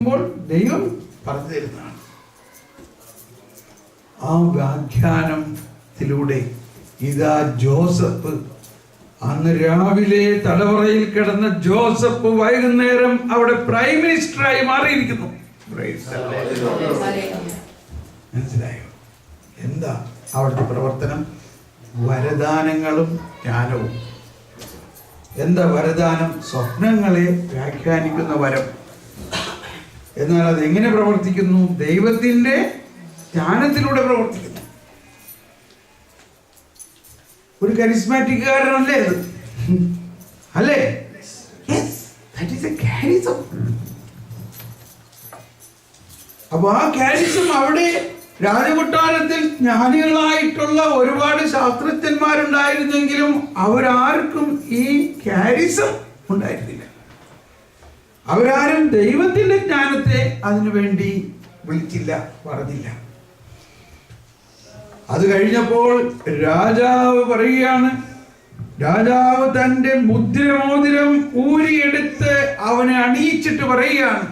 ദൈവം പറഞ്ഞു തരുന്നതാണ്. ആ വ്യാഖ്യാനത്തിലൂടെ ഇതാ ജോസഫ്, അന്ന് രാവിലെ തലവറയിൽ കിടന്ന ജോസഫ് വൈകുന്നേരം അവിടെ പ്രൈം മിനിസ്റ്ററായി മാറിയിരിക്കുന്നു. മനസ്സിലായോ? എന്താ അവിടുത്തെ പ്രവർത്തനം? വരദാനങ്ങളും ജ്ഞാനവും. എന്താ വരദാനം? സ്വപ്നങ്ങളെ വ്യാഖ്യാനിക്കുന്ന വരം. എന്നാൽ അത് എങ്ങനെ പ്രവർത്തിക്കുന്നു? ദൈവത്തിന്റെ ജ്ഞാനത്തിലൂടെ പ്രവർത്തിക്കുന്നു. ഒരു കരിസ്മാറ്റിക്കാരനല്ലേ അത്? അല്ലേ? അപ്പൊ ആ കാരിസം അവിടെ രാജകൊട്ടാരത്തിൽ ജ്ഞാനികളായിട്ടുള്ള ഒരുപാട് ശാസ്ത്രജ്ഞന്മാരുണ്ടായിരുന്നെങ്കിലും അവരാർക്കും ഈ കാരിസം ഉണ്ടായിരുന്നില്ല. അവരാരും ദൈവത്തിന്റെ ജ്ഞാനത്തെ അതിനു വേണ്ടി വിളിച്ചില്ല, പറഞ്ഞില്ല. അത് കഴിഞ്ഞപ്പോൾ രാജാവ് പറയുകയാണ്, രാജാവ് തന്റെ മുദ്രമോതിരം ഊരിയെടുത്ത് അവനെ അണിയിച്ചിട്ട് പറയുകയാണ്,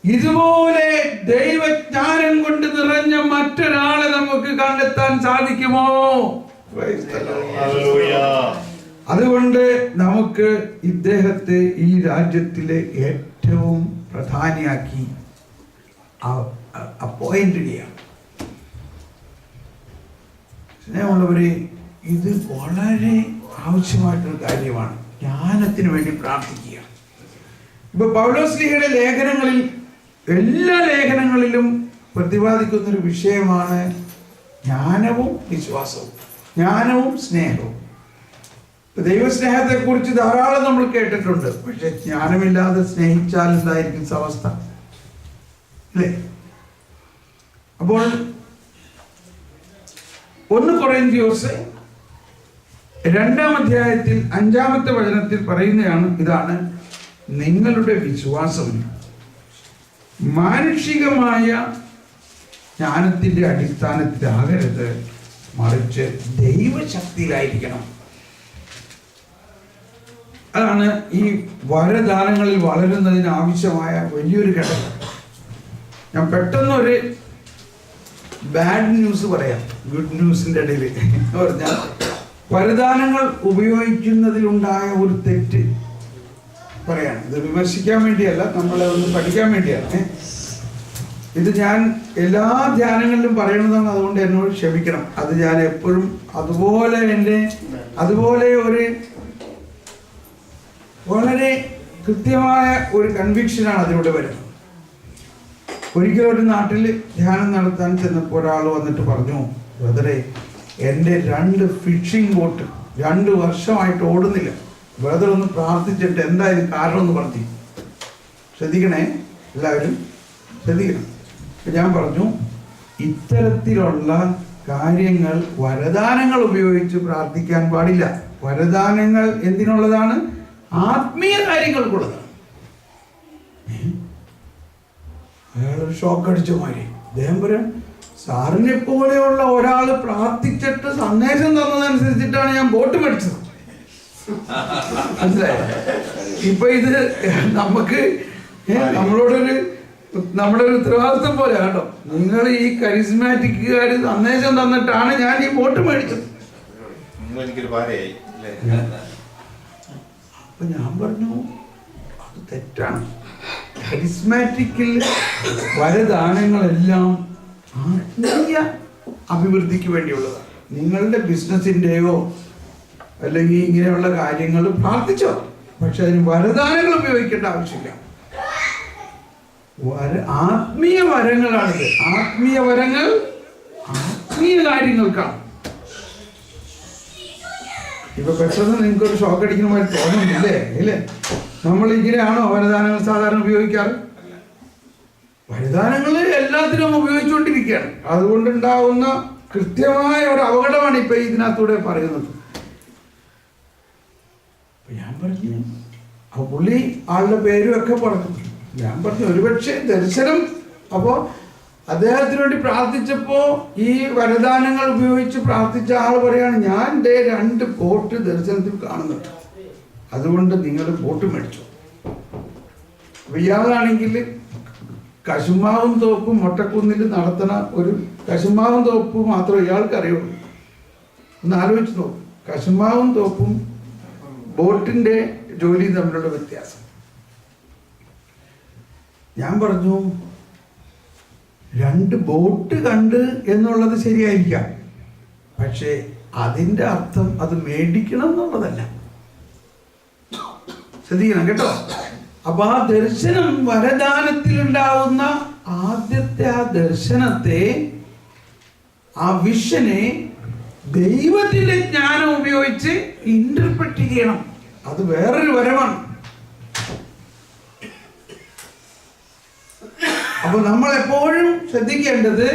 ഇതുപോലെ ദൈവജ്ഞാനം കൊണ്ട് നിറഞ്ഞ മറ്റൊരാളെ നമുക്ക് കണ്ടെത്താൻ സാധിക്കുമോ? അതുകൊണ്ട് നമുക്ക് ഇദ്ദേഹത്തെ ഈ രാജ്യത്തിലെ ഏറ്റവും പ്രധാനിയാക്കി അപ്പോയിന്റ് ചെയ്യാം. സ്നേഹമുള്ളവരെ, ഇത് വളരെ ആവശ്യമായിട്ടൊരു കാര്യമാണ്. ജ്ഞാനത്തിന് വേണ്ടി പ്രാർത്ഥിക്കുക. ഇപ്പൊ പൗലോസ്ലീഹയുടെ ലേഖനങ്ങളിൽ, എല്ലാ ലേഖനങ്ങളിലും പ്രതിപാദിക്കുന്നൊരു വിഷയമാണ് ജ്ഞാനവും വിശ്വാസവും, ജ്ഞാനവും സ്നേഹവും. ദൈവസ്നേഹത്തെ കുറിച്ച് ധാരാളം നമ്മൾ കേട്ടിട്ടുണ്ട്. പക്ഷെ ജ്ഞാനമില്ലാതെ സ്നേഹിച്ചാൽ എന്തായിരിക്കും അവസ്ഥ? അല്ലേ? അപ്പോൾ 1 കൊറിന്ത്യൻസ് 2-ാം അധ്യായത്തിൽ 5-ാമത്തെ വചനത്തിൽ പറയുന്നതാണ്, ഇതാണ്: നിങ്ങളുടെ വിശ്വാസം മാനുഷികമായ ജ്ഞാനത്തിന്റെ അടിസ്ഥാനത്തിലാകരുത്, മറിച്ച് ദൈവശക്തിയിലായിരിക്കണം. അതാണ് ഈ വരദാനങ്ങളിൽ വളരുന്നതിന് ആവശ്യമായ വലിയൊരു ഘടകം. ഞാൻ പെട്ടെന്ന് ഒരു ബാഡ് ന്യൂസ് പറയാം, ഗുഡ് ന്യൂസിന്റെ ഇടയിൽ പറഞ്ഞാൽ, വരദാനങ്ങൾ ഉപയോഗിക്കുന്നതിലുണ്ടായ ഒരു തെറ്റ് പറയാണ്. ഇത് വിമർശിക്കാൻ വേണ്ടിയല്ല, നമ്മളെ ഒന്ന് പഠിക്കാൻ വേണ്ടിയാണ്. ഇത് ഞാൻ എല്ലാ ധ്യാനങ്ങളിലും പറയണതാണ്, അതുകൊണ്ട് എന്നോട് ക്ഷമിക്കണം. അത് ഞാൻ എപ്പോഴും അതുപോലെ ഒരു വളരെ കൃത്യമായ ഒരു കൺവിക്ഷനാണ് അതിലൂടെ വരുന്നത്. ഒരിക്കലും ഒരു നാട്ടിൽ ധ്യാനം നടത്താൻ ചെന്നപ്പോൾ ഒരാൾ വന്നിട്ട് പറഞ്ഞു, ബ്രദറെ, എൻ്റെ 2 ഫിഷിംഗ് ബോട്ട് 2 വർഷമായിട്ട് ഓടുന്നില്ല. ബ്രദർ ഒന്ന് പ്രാർത്ഥിച്ചിട്ട് എന്തായാലും കാരണം ഒന്ന് പറഞ്ഞു. ശ്രദ്ധിക്കണേ, എല്ലാവരും ശ്രദ്ധിക്കണം. ഞാൻ പറഞ്ഞു, ഇത്തരത്തിലുള്ള കാര്യങ്ങൾ വരദാനങ്ങൾ ഉപയോഗിച്ച് പ്രാർത്ഥിക്കാൻ പാടില്ല. വരദാനങ്ങൾ എന്തിനുള്ളതാണ്? ആത്മീയ കാര്യങ്ങൾക്കുള്ളതാണ്. അയാളൊരു ഷോക്ക് അടിച്ച മാതിരി അദ്ദേഹം പറയാം, സാറിനെ പോലെയുള്ള ഒരാൾ പ്രാർത്ഥിച്ചിട്ട് സന്ദേശം തന്നതനുസരിച്ചിട്ടാണ് ഞാൻ ബോട്ട് മേടിച്ചത്. മനസ്സിലായോ? ഇപ്പൊ ഇത് നമുക്ക് നമ്മുടെ ഒരു ഉത്തരവാദിത്വം പോലെ കേട്ടോ. നിങ്ങൾ ഈ കരിസ്മാറ്റിക്കുകാർ സന്ദേശം തന്നിട്ടാണ് ഞാൻ ഈ ബോട്ട് മേടിച്ചത്. അപ്പൊ ഞാൻ പറഞ്ഞു, അത് തെറ്റാണ്. കരിസ്മാറ്റിക്കിൽ വരദാനങ്ങളെല്ലാം ആത്മീയ അഭിവൃദ്ധിക്ക് വേണ്ടിയുള്ളതാണ്. നിങ്ങളുടെ ബിസിനസിന്റെയോ അല്ലെങ്കിൽ ഇങ്ങനെയുള്ള കാര്യങ്ങൾ പ്രാർത്ഥിച്ചോ, പക്ഷെ അതിന് വരദാനങ്ങൾ ഉപയോഗിക്കേണ്ട ആവശ്യമില്ല. ആത്മീയ വരങ്ങളാണിത്. ആത്മീയ വരങ്ങൾ ആത്മീയ കാര്യങ്ങൾക്കാണ്. ഇപ്പൊ പെട്ടെന്ന് നിങ്ങൾക്ക് ഒരു ഷോക്ക് അടിക്കുന്ന മാതിരി തോന്നുന്നില്ലേ? ഇല്ലേ? നമ്മൾ ഇങ്ങനെയാണോ വരദാനങ്ങൾ സാധാരണ ഉപയോഗിക്കാറ്? വരദാനങ്ങൾ എല്ലാത്തിനും ഉപയോഗിച്ചുകൊണ്ടിരിക്കുകയാണ്. അതുകൊണ്ടുണ്ടാവുന്ന കൃത്യമായ ഒരു അപകടമാണ് ഇപ്പൊ ഇതിനകത്തൂടെ പറയുന്നത്. ഞാൻ പറഞ്ഞു, അപ്പൊ പുള്ളി ആളുടെ പേരും ഒക്കെ പറഞ്ഞു. ഞാൻ പറഞ്ഞു, ഒരുപക്ഷെ ദർശനം. അപ്പോ അദ്ദേഹത്തിന് വേണ്ടി പ്രാർത്ഥിച്ചപ്പോ ഈ വരദാനങ്ങൾ ഉപയോഗിച്ച് പ്രാർത്ഥിച്ച ആൾ പറയാണ്, ഞാൻ 2 ബോട്ട് ദർശനത്തിൽ കാണുന്നുണ്ട്, അതുകൊണ്ട് നിങ്ങൾ ബോട്ട് മേടിച്ചു. അപ്പൊ ഇയാളാണെങ്കിൽ കശുമാവും തോപ്പും മൊട്ടക്കുന്നിൽ നടത്തണ ഒരു കശുമാവും തോപ്പും മാത്രമേ ഇയാൾക്ക് അറിയുള്ളൂ. ഒന്ന് ആലോചിച്ച് നോക്കും, കശുമാവും തോപ്പും ബോട്ടിന്റെ ജോലിയും തമ്മിലുള്ള വ്യത്യാസം. ഞാൻ പറഞ്ഞു, 2 ബോട്ട് കണ്ട് എന്നുള്ളത് ശരിയായിരിക്കാം, പക്ഷേ അതിൻ്റെ അർത്ഥം അത് മേടിക്കണം എന്നുള്ളതല്ല. ശ്രദ്ധിക്കണം കേട്ടോ. അപ്പൊ ആ ദർശനം, വരദാനത്തിലുണ്ടാവുന്ന ആദ്യത്തെ ആ ദർശനത്തെ, ആ വിഷനെ ദൈവത്തിന്റെ ജ്ഞാനം ഉപയോഗിച്ച് ഇന്റർപ്രറ്റ് ചെയ്യണം. അത് വേറൊരു വരമാണ്. അപ്പൊ നമ്മൾ എപ്പോഴും ശ്രദ്ധിക്കേണ്ടത്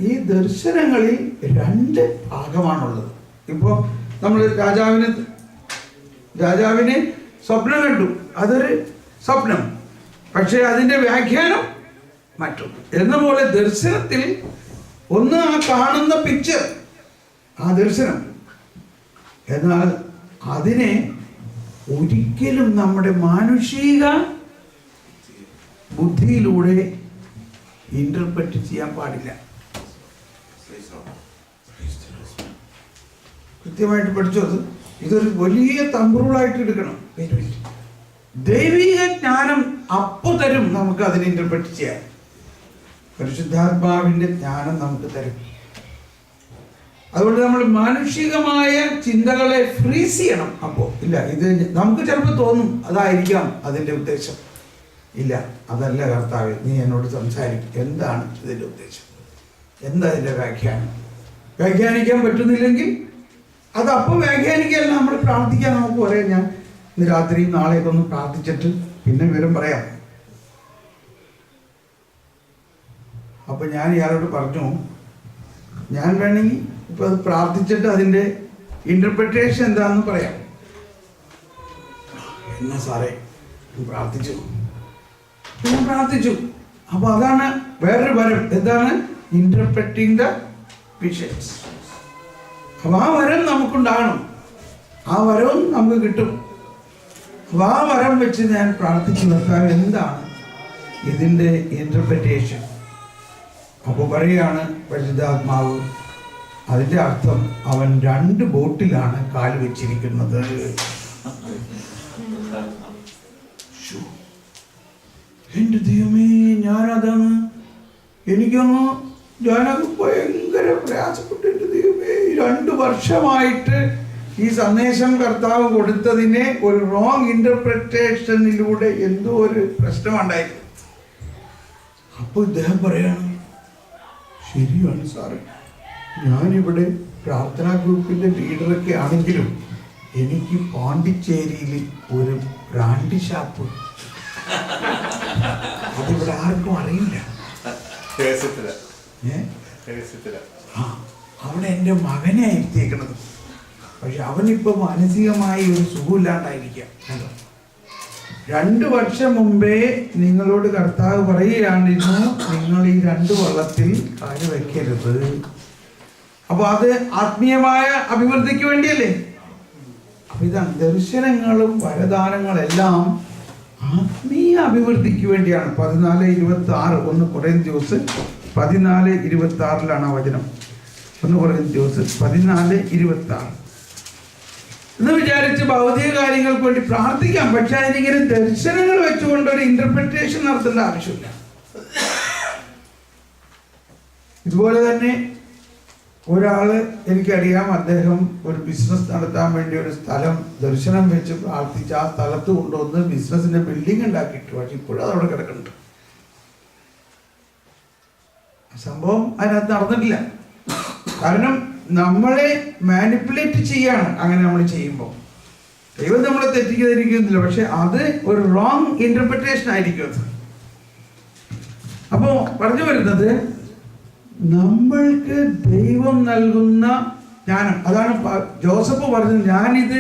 ഈ ദർശനങ്ങളിൽ 2 ഭാഗമാണുള്ളത്. ഇപ്പോ നമ്മൾ രാജാവിന് സ്വപ്നം കണ്ടു, അതൊരു സ്വപ്നം, പക്ഷെ അതിന്റെ വ്യാഖ്യാനം മറ്റും. എന്ന പോലെ ദർശനത്തിൽ ഒന്ന് ആ കാണുന്ന പിക്ചർ, ആ ദർശനം, എന്നാൽ അതിനെ ഒരിക്കലും നമ്മുടെ മാനുഷിക ബുദ്ധിയിലൂടെ ഇന്റർപ്രറ്റ് ചെയ്യാൻ പാടില്ല. കൃത്യമായിട്ട് പഠിച്ചത് ഇതൊരു വലിയ തമ്പുരുളായിട്ട് എടുക്കണം. ദൈവിക ജ്ഞാനം അപ്പോ തരും നമുക്ക് അതിനെ ഇന്റർപ്രറ്റ് ചെയ്യാൻ. പരിശുദ്ധാത്മാവിന്റെ ജ്ഞാനം നമുക്ക് തരും. അതുകൊണ്ട് നമ്മൾ മാനുഷികമായ ചിന്തകളെ ഫ്രീസ് ചെയ്യണം. അപ്പോ ഇല്ല, ഇത് നമുക്ക് ചിലപ്പോൾ തോന്നും അതായിരിക്കാം അതിന്റെ ഉദ്ദേശം. ഇല്ല, അതല്ല കർത്താവേ, നീ എന്നോട് സംസാരിക്കും, എന്താണ് ഇതിന്റെ ഉദ്ദേശം, എന്താ ഇതിന്റെ വ്യാഖ്യാനം. വ്യാഖ്യാനിക്കാൻ പറ്റുന്നില്ലെങ്കിൽ അത് അപ്പം വ്യാഖ്യാനിക്കല്ല, നമ്മൾ പ്രാർത്ഥിക്കാൻ നമുക്ക് പറയാം. ഞാൻ ഇന്ന് രാത്രി നാളെയൊക്കെ ഒന്ന് പ്രാർത്ഥിച്ചിട്ട് പിന്നെ വിവരം പറയാം. അപ്പൊ ഞാൻ ഇയാളോട് പറഞ്ഞു, ഞാൻ വേണമെങ്കിൽ ഇപ്പൊ അത് പ്രാർത്ഥിച്ചിട്ട് അതിന്റെ ഇന്റർപ്രിട്ടേഷൻ എന്താണെന്ന് പറയാം. എന്നാ സാറേ പ്രാർത്ഥിച്ചു, ഞാൻ പ്രാർത്ഥിച്ചു. അപ്പൊ അതാണ് വേറൊരു വരം. എന്താണ്? Interpreting the visions. അപ്പൊ ആ വരം നമുക്കുണ്ടാകണം, ആ വരവും നമുക്ക് കിട്ടും. അപ്പൊ ആ വരം വെച്ച് ഞാൻ പ്രാർത്ഥിച്ചു, നിർത്താൻ എന്താണ് ഇതിന്റെ ഇന്റർപ്രിട്ടേഷൻ. അപ്പൊ പറയുകയാണ് പരിശുദ്ധാത്മാവ്, അതിന്റെ അർത്ഥം അവൻ 2 ബോട്ടിലാണ് കാല് വെച്ചിരിക്കുന്നത്. എന്റെ ദൈവമേ, ഞാനതാണ് ഞാനത് ഭയങ്കര പ്രയാസപ്പെട്ടു. എന്റെ ദൈവമേ, 2 വർഷമായിട്ട് ഈ സന്ദേശം കർത്താവ് കൊടുത്തതിനെ ഒരു റോങ് ഇന്റർപ്രിട്ടേഷനിലൂടെ എന്തോ ഒരു പ്രശ്നമുണ്ടായിരുന്നു. അപ്പൊ ഇദ്ദേഹം പറയാണ്, ശരിയാണ് സാറേ, ഞാനിവിടെ പ്രാർത്ഥനാ ഗ്രൂപ്പിന്റെ ലീഡറൊക്കെ ആണെങ്കിലും എനിക്ക് പോണ്ടിച്ചേരിയിൽ ഒരു ബ്രാൻഡി ഷാപ്പ്, അതിവിടെ ആർക്കും അറിയില്ല. അവിടെ എൻ്റെ മകനെ ഇരുത്തിയേക്കണത്. പക്ഷെ അവനിപ്പോ മാനസികമായി ഒരു സുഖമില്ലാണ്ടായിരിക്കാം. 2 വർഷം മുമ്പേ നിങ്ങളോട് കർത്താവ് പറയുകയാണിരുന്നു, നിങ്ങൾ ഈ 2 വള്ളത്തിൽ കാല് വെക്കരുത്. അപ്പൊ അത് ആത്മീയമായ അഭിവൃദ്ധിക്ക് വേണ്ടിയല്ലേ. അപ്പൊ ഇതാണ് ദർശനങ്ങളും വരദാനങ്ങളെല്ലാം ആത്മീയ അഭിവൃദ്ധിക്ക് വേണ്ടിയാണ്. 14:26 1 കൊറിന്ത്യൻസ് 14:26 ആ വചനം. 1 കൊറിന്ത്യൻസ് 14:26 എന്ന് വിചാരിച്ച് ഭൗതിക കാര്യങ്ങൾക്ക് വേണ്ടി പ്രാർത്ഥിക്കാം, പക്ഷെ അതിനിങ്ങനെ ദർശനങ്ങൾ വെച്ചുകൊണ്ട് ഒരു ഇന്റർപ്രിട്ടേഷൻ നടത്തേണ്ട ആവശ്യമില്ല. ഇതുപോലെ തന്നെ ഒരാള് എനിക്കറിയാം, അദ്ദേഹം ഒരു ബിസിനസ് നടത്താൻ വേണ്ടി ഒരു സ്ഥലം ദർശനം വെച്ച് പ്രാർത്ഥിച്ച് ആ സ്ഥലത്ത് കൊണ്ടുവന്ന് ബിസിനസിന്റെ ബിൽഡിംഗ് ഉണ്ടാക്കിയിട്ടു. പക്ഷെ ഇപ്പോഴും അതവിടെ കിടക്കുന്നുണ്ട്. സംഭവം അതിനകത്ത് നടന്നിട്ടില്ല. കാരണം നമ്മളെ മാനിപ്പുലേറ്റ് ചെയ്യാണ് അങ്ങനെ നമ്മൾ ചെയ്യുമ്പോൾ. ദൈവം നമ്മളെ തെറ്റിദ്ധരിക്കുന്നില്ല, പക്ഷെ അത് ഒരു റോങ് ഇന്റർപ്രിട്ടേഷൻ ആയിരിക്കും അത്. അപ്പോ പറഞ്ഞു വരുന്നത്, നമ്മൾക്ക് ദൈവം നൽകുന്ന ജ്ഞാനം, അതാണ് ജോസഫ് പറഞ്ഞത്, ഞാനിത്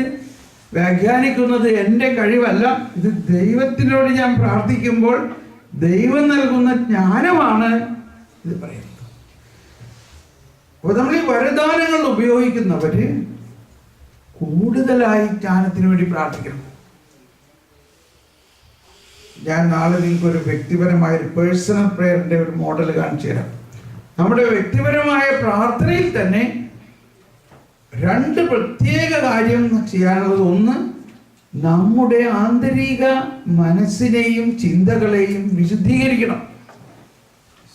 വ്യാഖ്യാനിക്കുന്നത് എൻ്റെ കഴിവല്ല, ഇത് ദൈവത്തിനോട് ഞാൻ പ്രാർത്ഥിക്കുമ്പോൾ ദൈവം നൽകുന്ന ജ്ഞാനമാണ് ഇത് പറയുന്നത്. അപ്പൊ നമ്മൾ ഈ വരദാനങ്ങൾ ഉപയോഗിക്കുന്നവര് കൂടുതലായി ജ്ഞാനത്തിന് വേണ്ടി പ്രാർത്ഥിക്കണം. ഞാൻ നാളെ നിങ്ങൾക്ക് ഒരു വ്യക്തിപരമായ ഒരു പേഴ്സണൽ പ്രേയറിന്റെ ഒരു മോഡൽ കാണിച്ചു തരാം. നമ്മുടെ വ്യക്തിപരമായ പ്രാർത്ഥനയിൽ തന്നെ 2 പ്രത്യേക കാര്യം ചെയ്യാനുള്ളത്. ഒന്ന്, നമ്മുടെ ആന്തരിക മനസ്സിനെയും ചിന്തകളെയും വിശുദ്ധീകരിക്കണം.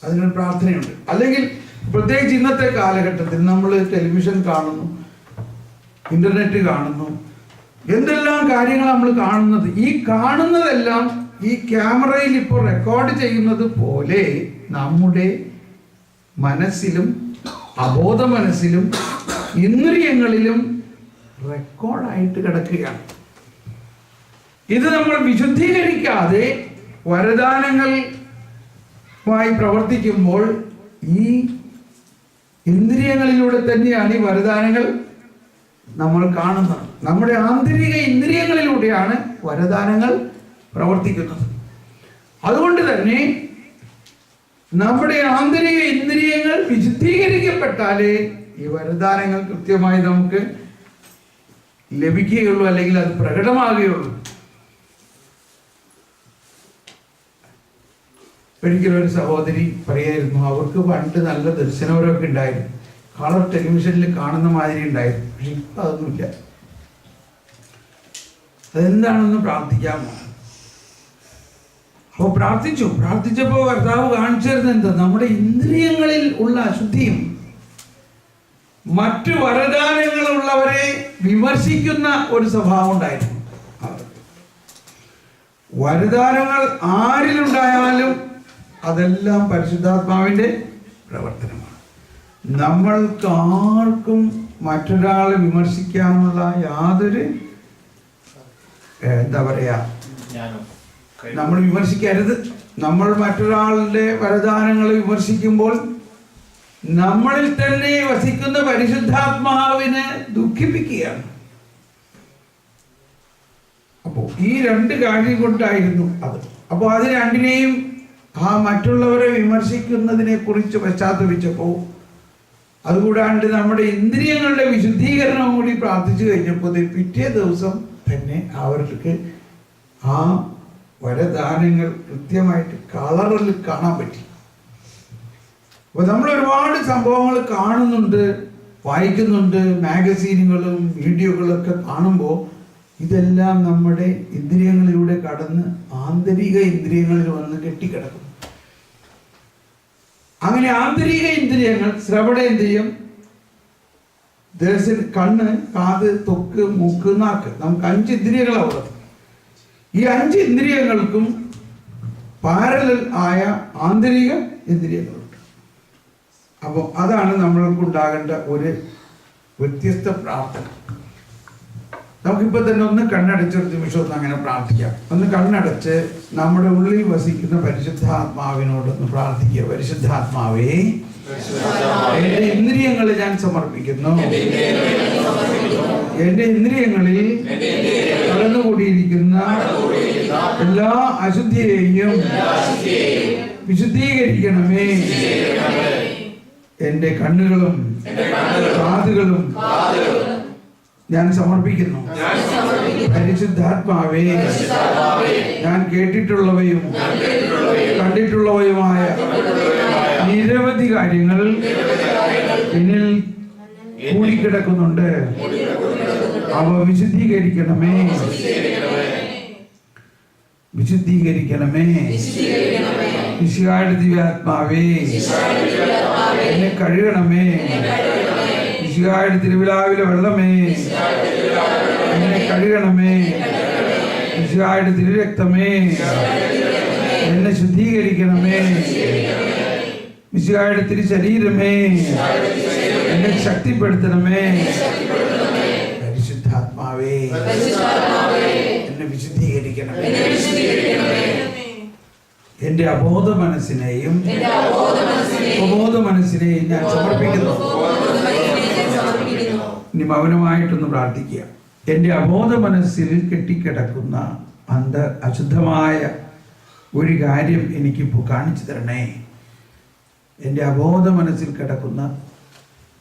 അതിനൊരു പ്രാർത്ഥനയുണ്ട്. അല്ലെങ്കിൽ പ്രത്യേകിച്ച് ഇന്നത്തെ കാലഘട്ടത്തിൽ നമ്മൾ ടെലിവിഷൻ കാണുന്നു, ഇന്റർനെറ്റ് കാണുന്നു, എന്തെല്ലാം കാര്യങ്ങൾ നമ്മൾ കാണുന്നത്. ഈ കാണുന്നതെല്ലാം ഈ ക്യാമറയിൽ ഇപ്പോൾ റെക്കോർഡ് ചെയ്യുന്നത് പോലെ നമ്മുടെ മനസ്സിലും അബോധ മനസ്സിലും ഇന്ദ്രിയങ്ങളിലും റെക്കോർഡായിട്ട് കിടക്കുകയാണ്. ഇത് നമ്മൾ വിശുദ്ധീകരിക്കാതെ വരദാനങ്ങളുമായി പ്രവർത്തിക്കുമ്പോൾ ഈ ഇന്ദ്രിയങ്ങളിലൂടെ തന്നെയാണ് ഈ വരദാനങ്ങൾ നമ്മൾ കാണുന്നത്. നമ്മുടെ ആന്തരിക ഇന്ദ്രിയങ്ങളിലൂടെയാണ് വരദാനങ്ങൾ പ്രവർത്തിക്കുന്നത്. അതുകൊണ്ട് തന്നെ നമ്മുടെ ആന്തരിക ഇന്ദ്രിയങ്ങൾ വിശുദ്ധീകരിക്കപ്പെട്ടാലേ ഈ വരദാനങ്ങൾ കൃത്യമായി നമുക്ക് ലഭിക്കുകയുള്ളൂ, അല്ലെങ്കിൽ അത് പ്രകടമാകുകയുള്ളൂ. ഒരിക്കലും ഒരു സഹോദരി പറയായിരുന്നു, അവർക്ക് പണ്ട് നല്ല ദർശനപരമൊക്കെ ഉണ്ടായിരുന്നു, കളർ ടെലിവിഷനിൽ കാണുന്ന മാതിരി ഉണ്ടായിരുന്നു. പക്ഷെ ഇപ്പം അതൊന്നുമില്ല. അതെന്താണെന്ന് പ്രാർത്ഥിക്കാമോ? അപ്പോൾ പ്രാർത്ഥിച്ചപ്പോൾ കർത്താവ് കാണിച്ചു തരുന്നത് എന്താ? നമ്മുടെ ഇന്ദ്രിയങ്ങളിൽ ഉള്ള അശുദ്ധിയും മറ്റു വരദാനങ്ങളുള്ളവരെ വിമർശിക്കുന്ന ഒരു സ്വഭാവം ഉണ്ടായിരുന്നു. വരദാനങ്ങൾ ആരിലുണ്ടായാലും അതെല്ലാം പരിശുദ്ധാത്മാവിന്റെ പ്രവർത്തനമാണ്. നമ്മൾക്ക് ആർക്കും മറ്റൊരാളെ വിമർശിക്കാനുള്ള യാതൊരു എന്താ പറയാ, നമ്മൾ വിമർശിക്കരുത്. നമ്മൾ മറ്റൊരാളുടെ വരദാനങ്ങളെ വിമർശിക്കുമ്പോൾ നമ്മളിൽ തന്നെ വസിക്കുന്ന പരിശുദ്ധാത്മാവിനെ ദുഃഖിപ്പിക്കുകയാണ്. അപ്പോൾ ഈ 2 കാര്യം കൊണ്ടായിരുന്നു അത്. അപ്പോൾ അത് രണ്ടിനെയും ആ മറ്റുള്ളവരെ വിമർശിക്കുന്നതിനെ കുറിച്ച് പശ്ചാത്തപിച്ചപ്പോൾ, അതുകൂടാണ്ട് നമ്മുടെ ഇന്ദ്രിയങ്ങളുടെ വിശുദ്ധീകരണവും കൂടി പ്രാർത്ഥിച്ചു കഴിഞ്ഞപ്പോൾ പിറ്റേ ദിവസം തന്നെ അവർക്ക് ആ വരദാനങ്ങൾ കൃത്യമായിട്ട് കളറിൽ കാണാൻ പറ്റി. അപ്പോൾ നമ്മൾ ഒരുപാട് സംഭവങ്ങൾ കാണുന്നുണ്ട്, വായിക്കുന്നുണ്ട്, മാഗസീനുകളും വീഡിയോകളൊക്കെ കാണുമ്പോൾ ഇതെല്ലാം നമ്മുടെ ഇന്ദ്രിയങ്ങളിലൂടെ കടന്ന് ആന്തരിക ഇന്ദ്രിയങ്ങളിൽ വന്ന് കെട്ടിക്കിടക്കും. അങ്ങനെ ആന്തരിക ഇന്ദ്രിയങ്ങൾ, ശ്രവണേന്ദ്രിയം, കണ്ണ്, കാത്, ത്വക്ക്, മൂക്ക്, നാക്ക്, നമുക്ക് 5 ഇന്ദ്രിയങ്ങളാണ് ഉള്ളത്. ഈ 5 ഇന്ദ്രിയങ്ങൾക്കും പാരലൽ ആയ ആന്തരിക ഇന്ദ്രിയങ്ങളുണ്ട്. അപ്പോൾ അതാണ് നമ്മൾക്ക് ഉണ്ടാകേണ്ട ഒരു വ്യത്യസ്ത പ്രാർത്ഥന. നമുക്കിപ്പോൾ തന്നെ ഒന്ന് കണ്ണടച്ചൊരു നിമിഷം ഒന്ന് അങ്ങനെ പ്രാർത്ഥിക്കാം. ഒന്ന് കണ്ണടച്ച് നമ്മുടെ ഉള്ളിൽ വസിക്കുന്ന പരിശുദ്ധാത്മാവിനോടൊന്ന് പ്രാർത്ഥിക്കുക. പരിശുദ്ധാത്മാവേ, എന്റെ ഇന്ദ്രിയങ്ങളെ ഞാൻ സമർപ്പിക്കുന്നു. എന്റെ ഇന്ദ്രിയങ്ങളിൽ കടന്നുകൂടിയിരിക്കുന്ന എല്ലാ അശുദ്ധിയെയും വിശുദ്ധീകരിക്കണമേ. എന്റെ കണ്ണുകളും കാതുകളും ഞാൻ സമർപ്പിക്കുന്നു. പരിശുദ്ധാത്മാവേ, ഞാൻ കേട്ടിട്ടുള്ളവയും കണ്ടിട്ടുള്ളവയുമായ നിരവധി കാര്യങ്ങൾ എന്നിൽ കൂടിക്കിടക്കുന്നുണ്ട്. അവ വിശുദ്ധീകരിക്കണമേ, വിശുദ്ധീകരിക്കണമേ. മിശിഹായുടെ ദിവ്യാത്മാവേ, എന്നെ കഴുകണമേ. മിശിഹായുടെ തിരുവിലാവിലെ വെള്ളമേ, എന്നെ കഴുകണമേ. മിശിഹായുടെ തിരുരക്തമേ, എന്നെ ശുദ്ധീകരിക്കണമേ. മിശിഹായുടെ തിരുശരീരമേ, എന്നെ ശക്തിപ്പെടുത്തണമേ. പരിശുദ്ധാത്മാവേ, എന്നെ വിശുദ്ധീകരിക്കണമേ. എന്റെ അബോധ മനസ്സിനെയും ഉപബോധ മനസ്സിനെയും ഞാൻ സമർപ്പിക്കുന്നു. ഇനി മൗനമായിട്ടൊന്ന് പ്രാർത്ഥിക്കുക. എൻ്റെ അബോധ മനസ്സിൽ കെട്ടിക്കിടക്കുന്ന അശുദ്ധമായ ഒരു കാര്യം എനിക്കിപ്പോൾ കാണിച്ചു തരണേ. എൻ്റെ അബോധ മനസ്സിൽ കിടക്കുന്ന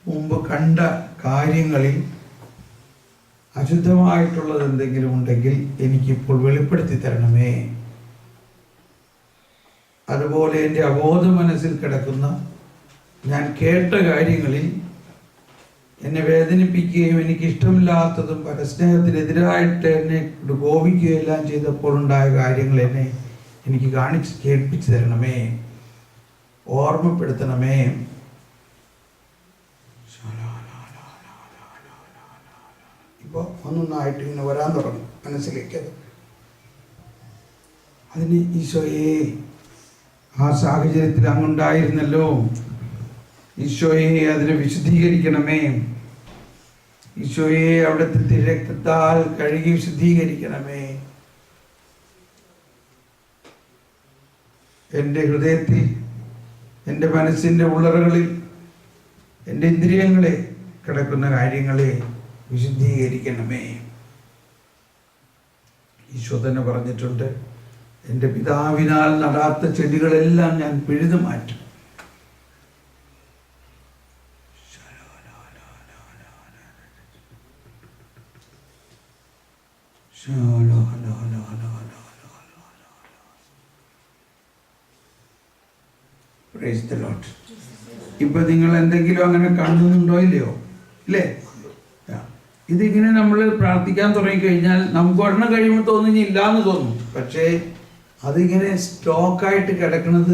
മുമ്പ് കണ്ട കാര്യങ്ങളിൽ അശുദ്ധമായിട്ടുള്ളത് എന്തെങ്കിലും ഉണ്ടെങ്കിൽ എനിക്കിപ്പോൾ വെളിപ്പെടുത്തി തരണമേ. അതുപോലെ എൻ്റെ അബോധ മനസ്സിൽ കിടക്കുന്ന ഞാൻ കേട്ട കാര്യങ്ങളിൽ എന്നെ വേദനിപ്പിക്കുകയും എനിക്ക് ഇഷ്ടമില്ലാത്തതും പരസ്നേഹത്തിനെതിരായിട്ട് എന്നെ കോപിക്കുകയും എല്ലാം ചെയ്തപ്പോൾ ഉണ്ടായ കാര്യങ്ങൾ എന്നെ എനിക്ക് കേൾപ്പിച്ചു തരണമേ, ഓർമ്മപ്പെടുത്തണമേ. ഇപ്പോൾ ഒന്നൊന്നായിട്ട് ഇങ്ങനെ വരാൻ തുടങ്ങും മനസ്സിലേക്ക്. അതിന് ഈശോയെ, ആ സാഹചര്യത്തിൽ അങ്ങുണ്ടായിരുന്നല്ലോ, ഈശോയെ അതിനെ വിശുദ്ധീകരിക്കണമേ. ഈശോയെ അവിടുത്തെ തിരക്കത്താൽ കഴുകി വിശുദ്ധീകരിക്കണമേ. എൻ്റെ ഹൃദയത്തിൽ, എൻ്റെ മനസ്സിൻ്റെ ഉള്ളറകളിൽ, എൻ്റെ ഇന്ദ്രിയങ്ങളെ കിടക്കുന്ന കാര്യങ്ങളെ വിശുദ്ധീകരിക്കണമേ. ഈശോ തന്നെ പറഞ്ഞിട്ടുണ്ട്, എൻ്റെ പിതാവിനാൽ നടാത്ത ചെടികളെല്ലാം ഞാൻ പിഴുതു മാറ്റും. Praise the Lord. ഇപ്പൊ നിങ്ങൾ എന്തെങ്കിലും അങ്ങനെ കാണുന്നുണ്ടോ ഇല്ലയോ? ഇല്ലേ? ഇതിങ്ങനെ നമ്മൾ പ്രാർത്ഥിക്കാൻ തുടങ്ങിക്കഴിഞ്ഞാൽ നമുക്ക് ഒരെണ്ണം കഴിയുമ്പോൾ തോന്നുന്നില്ല എന്ന് തോന്നും. പക്ഷേ അതിങ്ങനെ സ്റ്റോക്കായിട്ട് കിടക്കുന്നത്